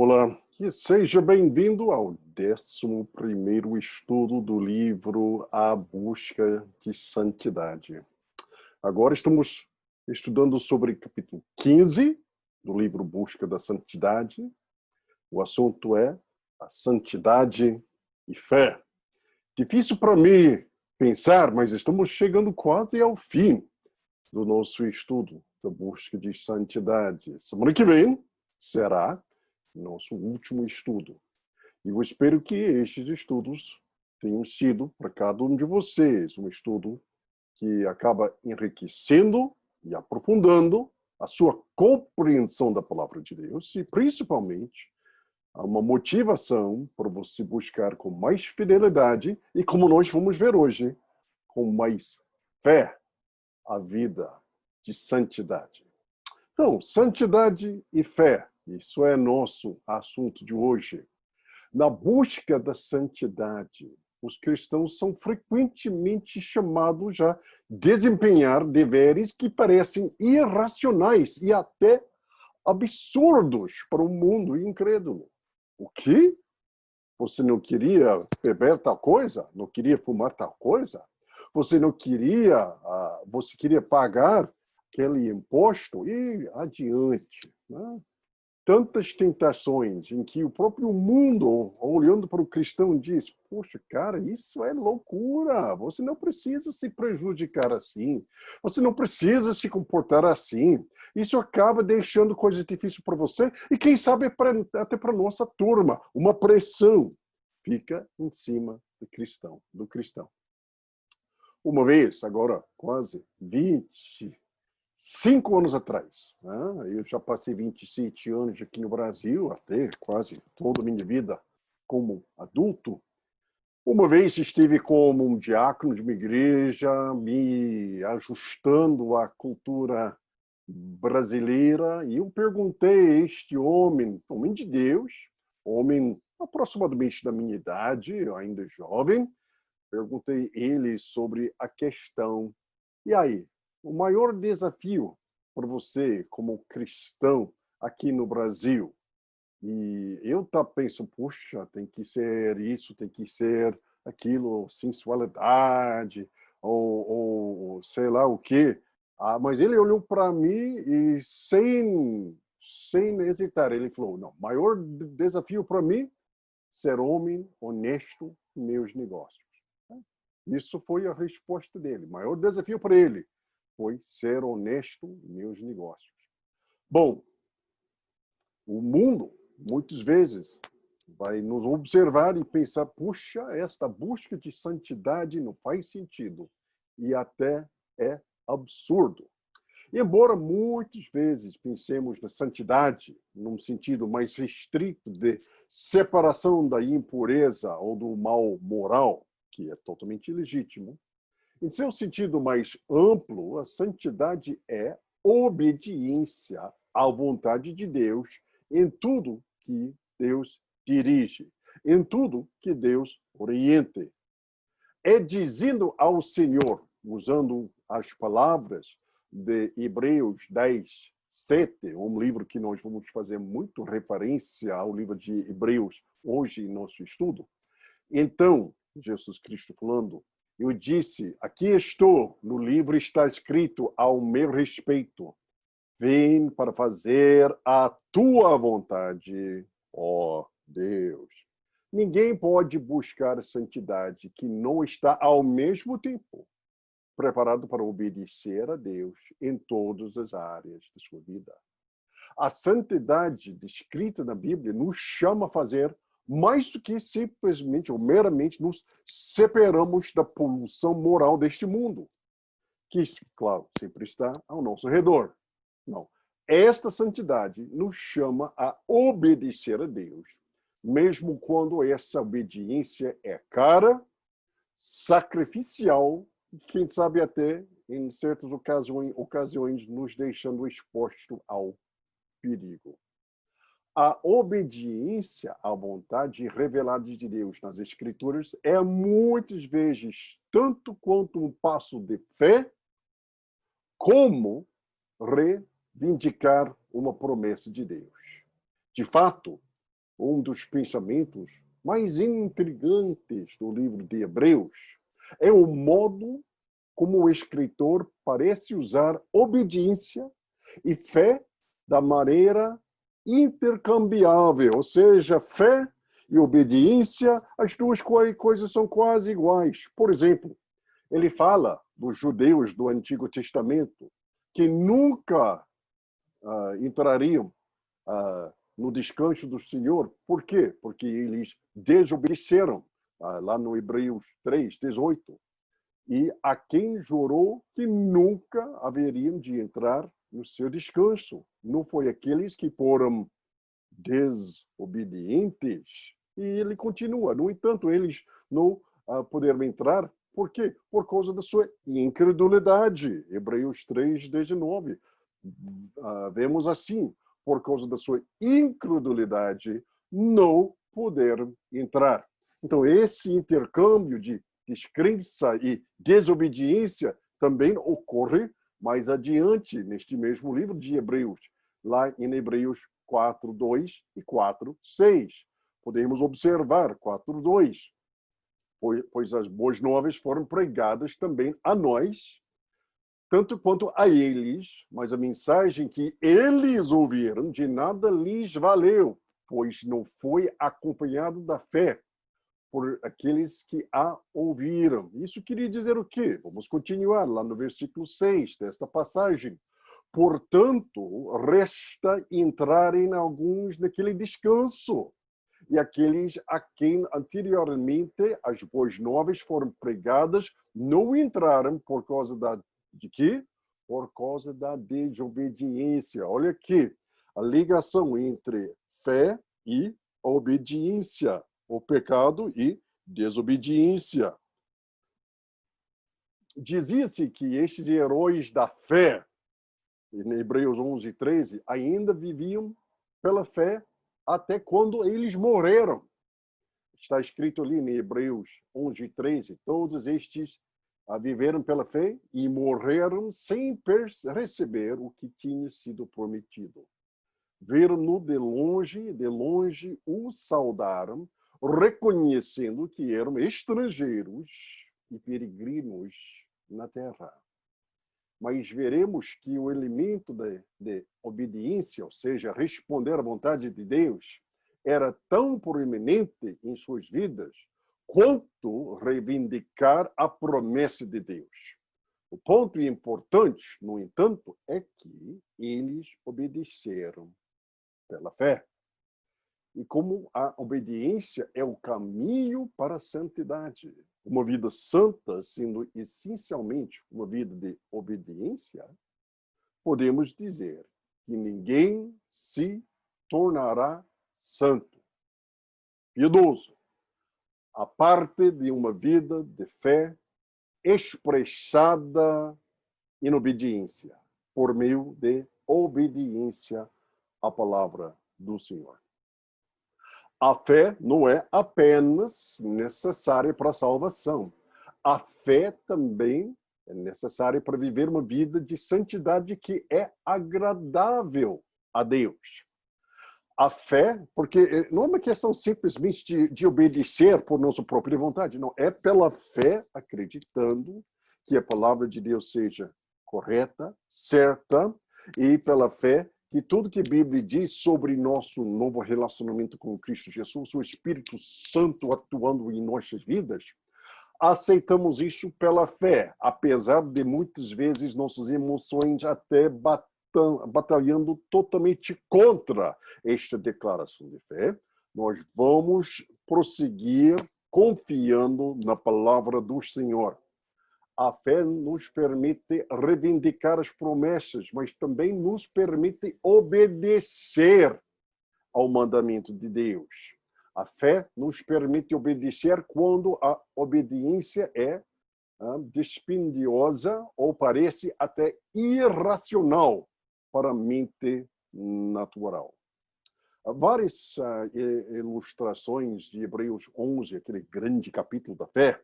Olá, e seja bem-vindo ao 11º estudo do livro A Busca de Santidade. Agora estamos estudando sobre capítulo 15 do livro Busca da Santidade. O assunto é a santidade e fé. Difícil para mim pensar, mas estamos chegando quase ao fim do nosso estudo da busca de santidade. Semana que vem será nosso último estudo. E eu espero que estes estudos tenham sido, para cada um de vocês, um estudo que acaba enriquecendo e aprofundando a sua compreensão da palavra de Deus e, principalmente, uma motivação para você buscar com mais fidelidade e, como nós vamos ver hoje, com mais fé, a vida de santidade. Então, santidade e fé, isso é nosso assunto de hoje. Na busca da santidade, os cristãos são frequentemente chamados a desempenhar deveres que parecem irracionais e até absurdos para o mundo incrédulo. O quê? Você não queria beber tal coisa? Não queria fumar tal coisa? Você não queria, você queria pagar aquele imposto e adiante, né? Tantas tentações em que o próprio mundo, olhando para o cristão, diz: poxa, cara, isso é loucura, você não precisa se prejudicar assim, você não precisa se comportar assim, isso acaba deixando coisas difíceis para você e, quem sabe, até para a nossa turma, uma pressão fica em cima do cristão. Uma vez, agora quase 25 anos atrás, né? Eu já passei 27 anos aqui no Brasil, até quase toda a minha vida como adulto. Uma vez estive como um diácono de uma igreja, me ajustando à cultura brasileira, e eu perguntei a este homem de Deus, homem aproximadamente da minha idade, ainda jovem, perguntei ele sobre a questão: e aí, o maior desafio para você como cristão aqui no Brasil? E eu penso, puxa, tem que ser isso, tem que ser aquilo, sensualidade, ou sei lá o quê. Mas ele olhou para mim e, sem hesitar, ele falou: não, maior desafio para mim, ser homem honesto em meus negócios. Isso foi a resposta dele. O maior desafio para ele foi ser honesto em meus negócios. Bom, o mundo, muitas vezes, vai nos observar e pensar: puxa, esta busca de santidade não faz sentido e até é absurdo. E embora muitas vezes pensemos na santidade num sentido mais restrito de separação da impureza ou do mal moral, que é totalmente legítimo, em seu sentido mais amplo, a santidade é obediência à vontade de Deus em tudo que Deus dirige, em tudo que Deus oriente. É dizendo ao Senhor, usando as palavras de Hebreus 10, 7, um livro que nós vamos fazer muito referência ao livro de Hebreus hoje em nosso estudo. Então, Jesus Cristo falando: eu disse, aqui estou, no livro está escrito ao meu respeito: vem para fazer a tua vontade, ó Deus. Ninguém pode buscar a santidade que não está, ao mesmo tempo, preparado para obedecer a Deus em todas as áreas de sua vida. A santidade descrita na Bíblia nos chama a fazer mais do que simplesmente ou meramente nos separamos da poluição moral deste mundo, que, claro, sempre está ao nosso redor. Não. Esta santidade nos chama a obedecer a Deus, mesmo quando essa obediência é cara, sacrificial, quem sabe até, em certas ocasiões, nos deixando exposto ao perigo. A obediência à vontade revelada de Deus nas Escrituras é muitas vezes tanto quanto um passo de fé, como reivindicar uma promessa de Deus. De fato, um dos pensamentos mais intrigantes do livro de Hebreus é o modo como o escritor parece usar obediência e fé da maneira intercambiável, ou seja, fé e obediência, as duas coisas são quase iguais. Por exemplo, ele fala dos judeus do Antigo Testamento que nunca entrariam no descanso do Senhor. Por quê? Porque eles desobedeceram, lá no Hebreus 3:18. E a quem jurou que nunca haveriam de entrar no seu descanso. Não foi aqueles que foram desobedientes. E ele continua. No entanto, eles não puderam entrar. Por quê? Por causa da sua incredulidade. Hebreus 3:19. Vemos assim, por causa da sua incredulidade, não puderam entrar. Então, esse intercâmbio de descrença e desobediência também ocorre mais adiante, neste mesmo livro de Hebreus, lá em Hebreus 4:2 e 4:6. Podemos observar 4:2, pois as boas novas foram pregadas também a nós, tanto quanto a eles, mas a mensagem que eles ouviram de nada lhes valeu, pois não foi acompanhado da fé por aqueles que a ouviram. Isso queria dizer o quê? Vamos continuar lá no versículo 6 desta passagem. Portanto, resta entrarem alguns naquele descanso, e aqueles a quem anteriormente as boas novas foram pregadas não entraram por causa de quê? Por causa da desobediência. Olha aqui, a ligação entre fé e obediência, o pecado e desobediência. Dizia-se que estes heróis da fé, em Hebreus 11:13, ainda viviam pela fé até quando eles morreram. Está escrito ali em Hebreus 11:13, todos estes viveram pela fé e morreram sem receber o que tinha sido prometido. Viram-no de longe o saudaram, reconhecendo que eram estrangeiros e peregrinos na terra. Mas veremos que o elemento de obediência, ou seja, responder à vontade de Deus, era tão proeminente em suas vidas quanto reivindicar a promessa de Deus. O ponto importante, no entanto, é que eles obedeceram pela fé. E como a obediência é o caminho para a santidade, uma vida santa sendo essencialmente uma vida de obediência, podemos dizer que ninguém se tornará santo, piedoso, a parte de uma vida de fé expressada em obediência, por meio de obediência à palavra do Senhor. A fé não é apenas necessária para a salvação. A fé também é necessária para viver uma vida de santidade que é agradável a Deus. A fé, porque não é uma questão simplesmente de obedecer por nossa própria vontade, não. É pela fé, acreditando que a palavra de Deus seja correta, certa, e pela fé que tudo que a Bíblia diz sobre nosso novo relacionamento com Cristo Jesus, o Espírito Santo atuando em nossas vidas, aceitamos isso pela fé, apesar de muitas vezes nossas emoções até batalhando totalmente contra esta declaração de fé. Nós vamos prosseguir confiando na palavra do Senhor. A fé nos permite reivindicar as promessas, mas também nos permite obedecer ao mandamento de Deus. A fé nos permite obedecer quando a obediência é dispendiosa ou parece até irracional para a mente natural. Há várias ilustrações de Hebreus 11, aquele grande capítulo da fé,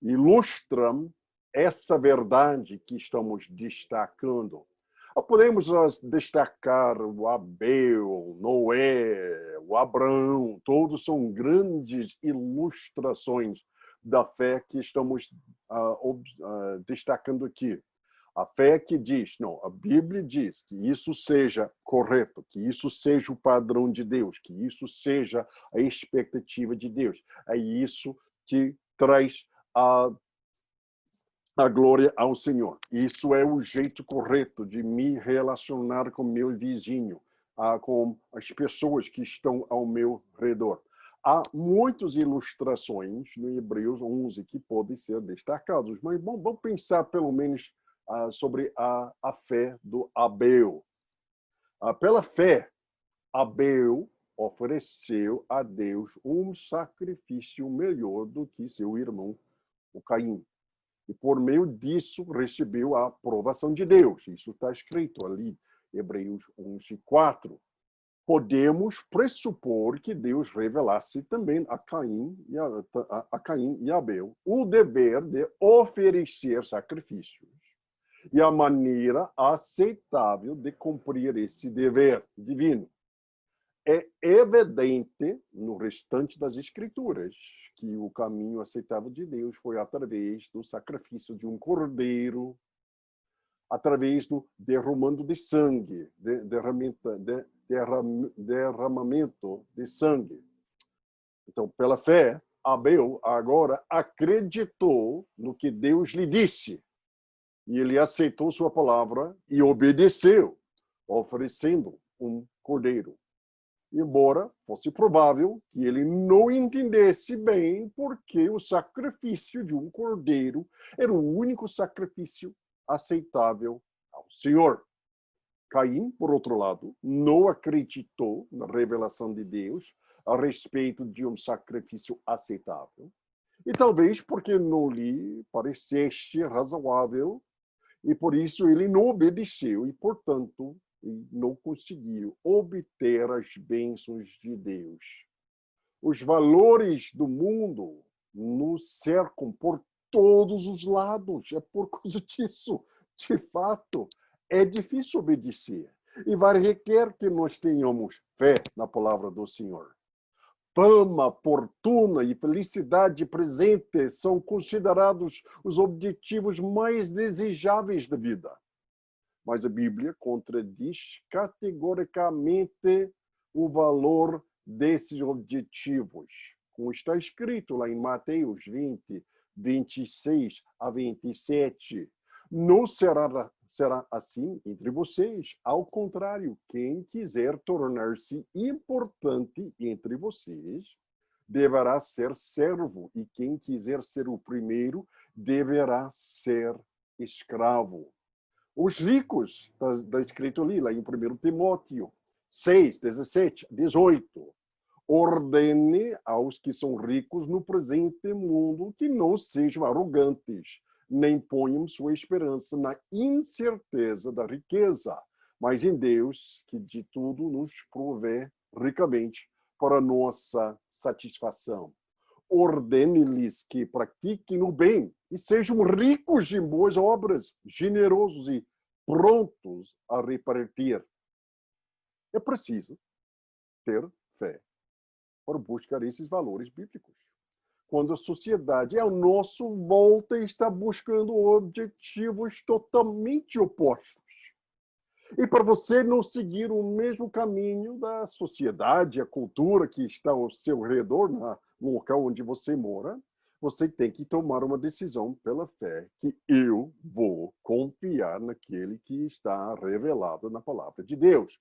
ilustram essa verdade que estamos destacando. Podemos destacar o Abel, Noé, o Abraão, todos são grandes ilustrações da fé que estamos destacando aqui. A fé que diz, não, a Bíblia diz que isso seja correto, que isso seja o padrão de Deus, que isso seja a expectativa de Deus. É isso que traz a glória ao Senhor. Isso é o jeito correto de me relacionar com meu vizinho, com as pessoas que estão ao meu redor. Há muitas ilustrações no Hebreus 11 que podem ser destacadas, mas vamos pensar pelo menos sobre a fé do Abel. Pela fé, Abel ofereceu a Deus um sacrifício melhor do que seu irmão, o Caim. E por meio disso recebeu a aprovação de Deus. Isso está escrito ali, Hebreus 11:4. Podemos pressupor que Deus revelasse também a Caim e Abel o dever de oferecer sacrifícios e a maneira aceitável de cumprir esse dever divino. É evidente no restante das Escrituras que o caminho aceitável de Deus foi através do sacrifício de um cordeiro, através do derramamento de sangue, derramamento de sangue. Então, pela fé, Abel agora acreditou no que Deus lhe disse. E ele aceitou sua palavra e obedeceu, oferecendo um cordeiro. Embora fosse provável que ele não entendesse bem porque o sacrifício de um cordeiro era o único sacrifício aceitável ao Senhor. Caim, por outro lado, não acreditou na revelação de Deus a respeito de um sacrifício aceitável. E talvez porque não lhe parecesse razoável, e por isso ele não obedeceu e, portanto, não conseguiu obter as bênçãos de Deus. Os valores do mundo nos cercam por todos os lados. É por causa disso, de fato, é difícil obedecer. E vai requerer que nós tenhamos fé na palavra do Senhor. Fama, fortuna e felicidade presente são considerados os objetivos mais desejáveis da vida. Mas a Bíblia contradiz categoricamente o valor desses objetivos. Como está escrito lá em Mateus 20, 26 a 27. Não será assim entre vocês. Ao contrário, quem quiser tornar-se importante entre vocês deverá ser servo, e quem quiser ser o primeiro deverá ser escravo. Os ricos, está escrito ali, lá em 1 Timóteo 6, 17, 18. Ordene aos que são ricos no presente mundo que não sejam arrogantes, nem ponham sua esperança na incerteza da riqueza, mas em Deus, que de tudo nos provê ricamente para nossa satisfação. Ordene-lhes que pratiquem o bem e sejam ricos em boas obras, generosos e prontos a repartir. É preciso ter fé para buscar esses valores bíblicos. Quando a sociedade ao nosso volta está buscando objetivos totalmente opostos. E para você não seguir o mesmo caminho da sociedade, a cultura que está ao seu redor, no local onde você mora, você tem que tomar uma decisão pela fé, que eu vou confiar naquele que está revelado na palavra de Deus.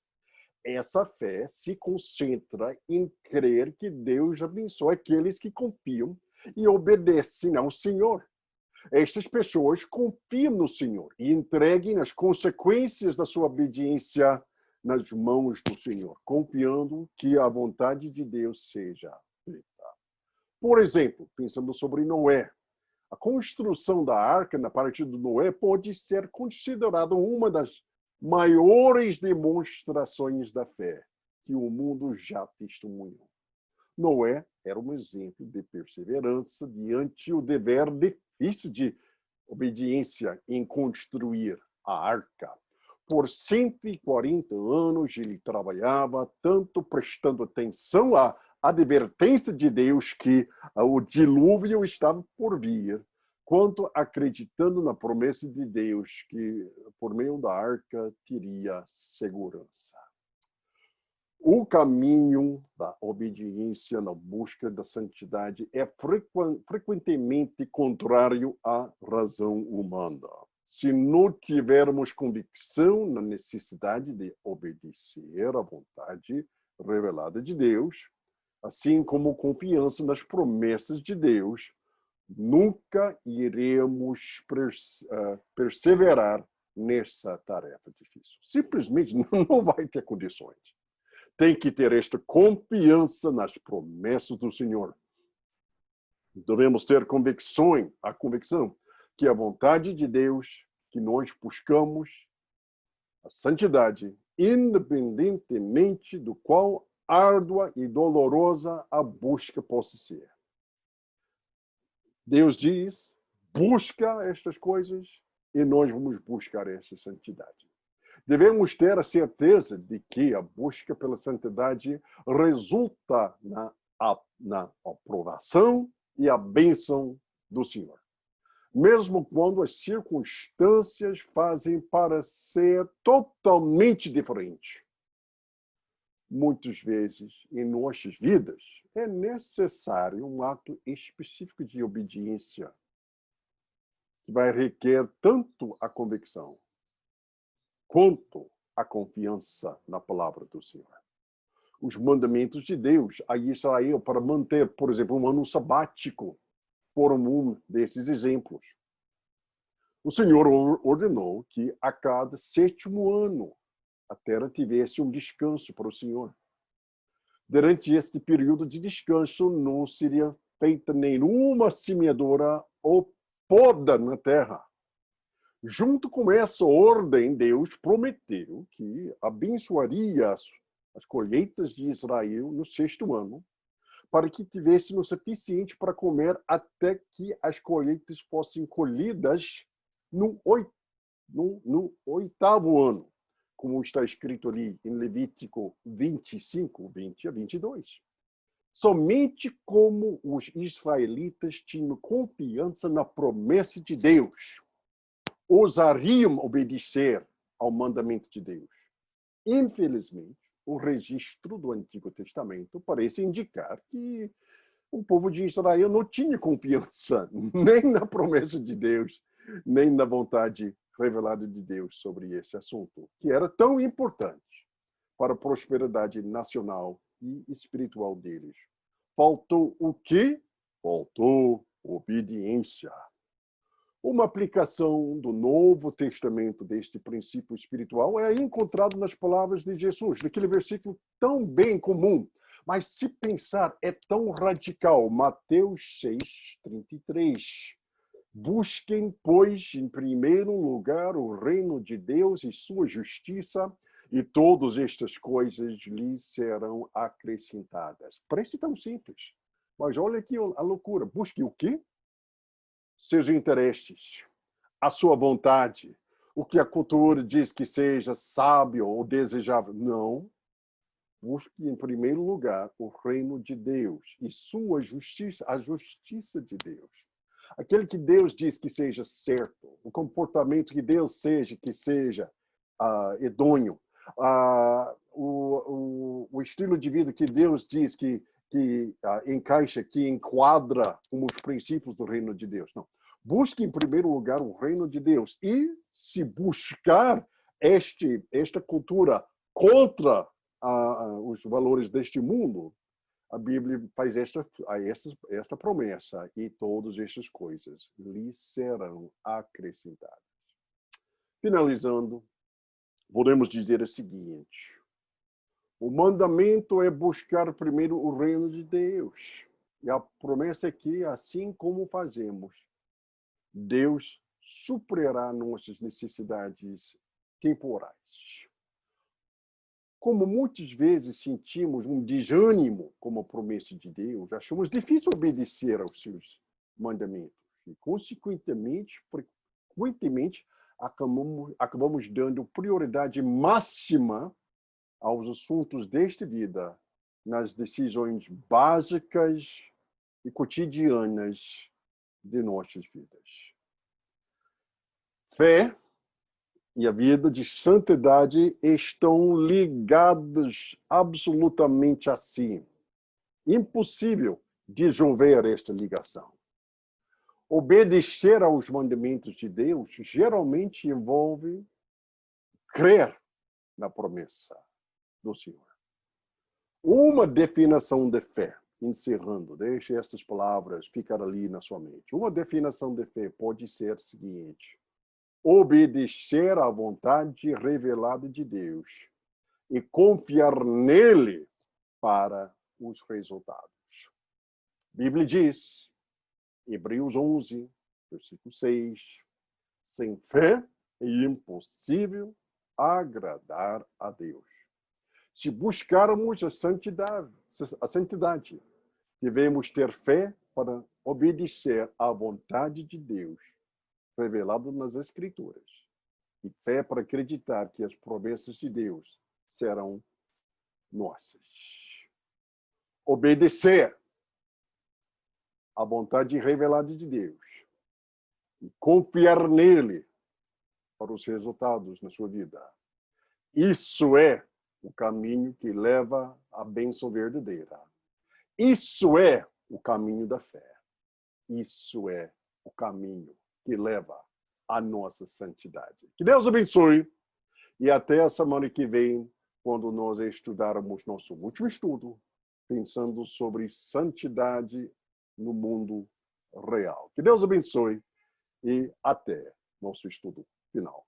Essa fé se concentra em crer que Deus abençoa aqueles que confiam e obedecem ao Senhor. Estas pessoas confiam no Senhor e entreguem as consequências da sua obediência nas mãos do Senhor, confiando que a vontade de Deus seja feita. Por exemplo, pensando sobre Noé, a construção da arca na parte do Noé pode ser considerada uma das maiores demonstrações da fé que o mundo já testemunhou. Noé era um exemplo de perseverança diante o dever difícil de obediência em construir a arca. por 140 anos ele trabalhava tanto prestando atenção à advertência de Deus que o dilúvio estava por vir, quanto acreditando na promessa de Deus que, por meio da arca, teria segurança. O caminho da obediência na busca da santidade é frequentemente contrário à razão humana. Se não tivermos convicção na necessidade de obedecer à vontade revelada de Deus, assim como confiança nas promessas de Deus, nunca iremos perseverar nessa tarefa difícil. Simplesmente não vai ter condições. Tem que ter esta confiança nas promessas do Senhor. Devemos ter a convicção que a vontade de Deus, que nós buscamos, a santidade, independentemente do qual árdua e dolorosa a busca possa ser. Deus diz, busca estas coisas e nós vamos buscar essa santidade. Devemos ter a certeza de que a busca pela santidade resulta na aprovação e a bênção do Senhor. Mesmo quando as circunstâncias fazem parecer totalmente diferente. Muitas vezes, em nossas vidas, é necessário um ato específico de obediência que vai requerer tanto a convicção quanto a confiança na palavra do Senhor. Os mandamentos de Deus a Israel para manter, por exemplo, um ano sabático foram um desses exemplos. O Senhor ordenou que a cada 7º ano a terra tivesse um descanso para o Senhor. Durante este período de descanso não seria feita nenhuma semeadura ou poda na terra. Junto com essa ordem, Deus prometeu que abençoaria as colheitas de Israel no 6º ano, para que tivessem o suficiente para comer até que as colheitas fossem colhidas no 8º ano, como está escrito ali em Levítico 25, 20 a 22. Somente como os israelitas tinham confiança na promessa de Deus, ousariam obedecer ao mandamento de Deus. Infelizmente, o registro do Antigo Testamento parece indicar que o povo de Israel não tinha confiança nem na promessa de Deus, nem na vontade revelada de Deus sobre esse assunto, que era tão importante para a prosperidade nacional e espiritual deles. Faltou o quê? Faltou obediência. Uma aplicação do Novo Testamento deste princípio espiritual é encontrado nas palavras de Jesus, naquele versículo tão bem comum, mas se pensar é tão radical. Mateus 6:33. Busquem, pois, em primeiro lugar o reino de Deus e sua justiça, e todas estas coisas lhes serão acrescentadas. Parece tão simples, mas olha aqui a loucura. Busque o quê? Seus interesses, a sua vontade, o que a cultura diz que seja sábio ou desejável. Não. Busque em primeiro lugar o reino de Deus e sua justiça, a justiça de Deus. Aquele que Deus diz que seja certo, o comportamento que Deus que seja idôneo, o estilo de vida que Deus diz que encaixa, que enquadra com os princípios do reino de Deus. Não. Busque em primeiro lugar o reino de Deus. E se buscar esta cultura contra os valores deste mundo, a Bíblia faz esta promessa: e todas estas coisas lhe serão acrescentadas. Finalizando, podemos dizer o seguinte: o mandamento é buscar primeiro o reino de Deus. E a promessa é que, assim como fazemos, Deus suprirá nossas necessidades temporais. Como muitas vezes sentimos um desânimo com a promessa de Deus, achamos difícil obedecer aos seus mandamentos. E, consequentemente, frequentemente, acabamos dando prioridade máxima aos assuntos desta vida, nas decisões básicas e cotidianas de nossas vidas. Fé e a vida de santidade estão ligadas absolutamente assim. Impossível dissolver esta ligação. Obedecer aos mandamentos de Deus geralmente envolve crer na promessa do Senhor. Uma definição de fé, encerrando, deixe estas palavras ficar ali na sua mente. Uma definição de fé pode ser a seguinte: obedecer à vontade revelada de Deus e confiar nele para os resultados. A Bíblia diz, Hebreus 11, versículo 6, sem fé é impossível agradar a Deus. Se buscarmos a santidade, devemos ter fé para obedecer à vontade de Deus, revelada nas Escrituras, e fé para acreditar que as promessas de Deus serão nossas. Obedecer à vontade revelada de Deus e confiar nele para os resultados na sua vida. Isso é o caminho que leva à bênção verdadeira. Isso é o caminho da fé. Isso é o caminho que leva à nossa santidade. Que Deus abençoe e até a semana que vem, quando nós estudarmos nosso último estudo, pensando sobre santidade no mundo real. Que Deus abençoe e até nosso estudo final.